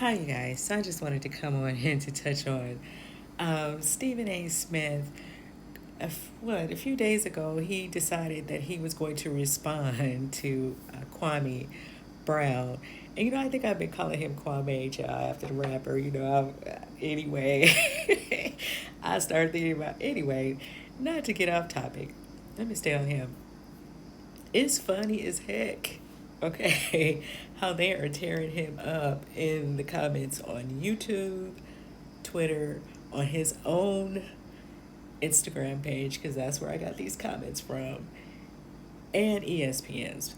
Hi, you guys. So I just wanted to come on and to touch on Stephen A. Smith. A few days ago, he decided that he was going to respond to Kwame Brown. And, I think I've been calling him Kwame Child after the rapper, anyway. I started thinking about, anyway, not to get off topic. Let me stay on him. It's funny as heck, okay, how they are tearing him up in the comments on YouTube, Twitter, on his own Instagram page, because that's where I got these comments from, and ESPN's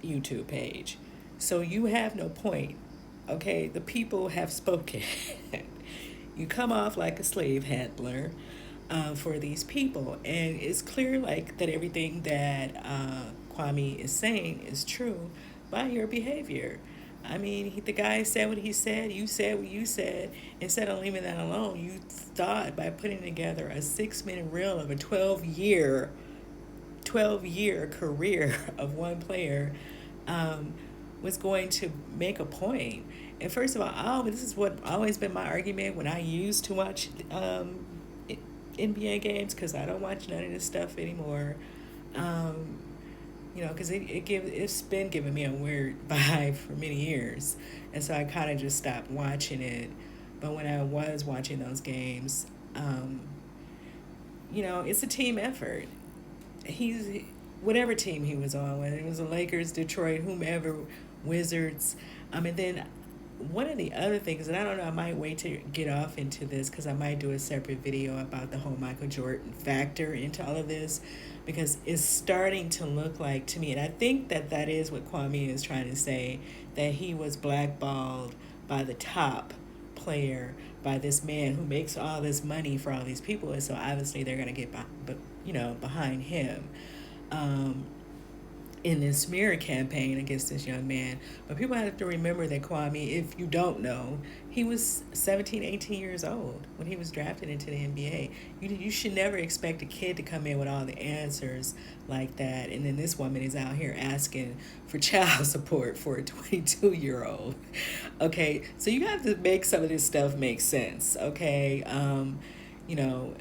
YouTube page. So you have no point, okay? The people have spoken. You come off like a slave handler for these people, and it's clear like that everything that Kwame is saying is true by your behavior. I mean, the guy said what he said. You said what you said. Instead of leaving that alone, you thought by putting together a 6 minute reel of a 12-year career of one player was going to make a point. And first of all, this is what always been my argument when I used to watch NBA games, because I don't watch none of this stuff anymore. Because it's been giving me a weird vibe for many years, and so I kind of just stopped watching it. But when I was watching those games, it's a team effort. He's whatever team he was on, whether it was the Lakers, Detroit, whomever, Wizards. And then one of the other things, and I don't know, I might wait to get off into this because I might do a separate video about the whole Michael Jordan factor into all of this, because it's starting to look like to me, and I think that that is what Kwame is trying to say, that he was blackballed by the top player, by this man who makes all this money for all these people, and so obviously they're going to get behind him. In this smear campaign against this young man. But people have to remember that Kwame, if you don't know, he was 17, 18 years old when he was drafted into the NBA. You should never expect a kid to come in with all the answers like that. And then this woman is out here asking for child support for a 22-year-old. Okay, so you have to make some of this stuff make sense, okay? You know,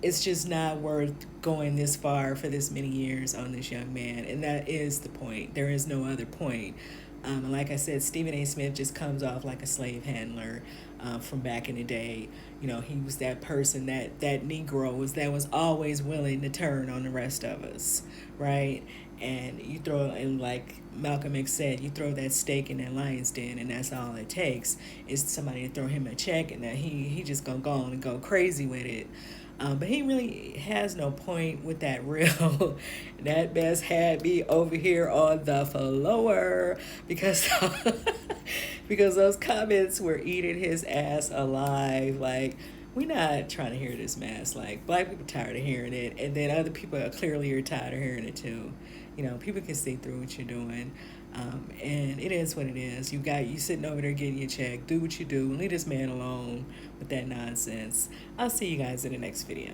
it's just not worth going this far for this many years on this young man. And that is the point. There is no other point. And like I said, Stephen A. Smith just comes off like a slave handler from back in the day. He was that person, that Negro that was always willing to turn on the rest of us, right? And you throw, and like Malcolm X said, you throw that steak in that lion's den, and that's all it takes is somebody to throw him a check, and that he just gonna go on and go crazy with it. But he really has no point with that reel. That mess had me over here on the floor because because those comments were eating his ass alive. Like, we're not trying to hear this mess. Like, black people are tired of hearing it, and then other people are clearly tired of hearing it too. People can see through what you're doing. And it is what it is. You sitting over there getting your check. Do what you do. Leave this man alone with that nonsense. I'll see you guys in the next video.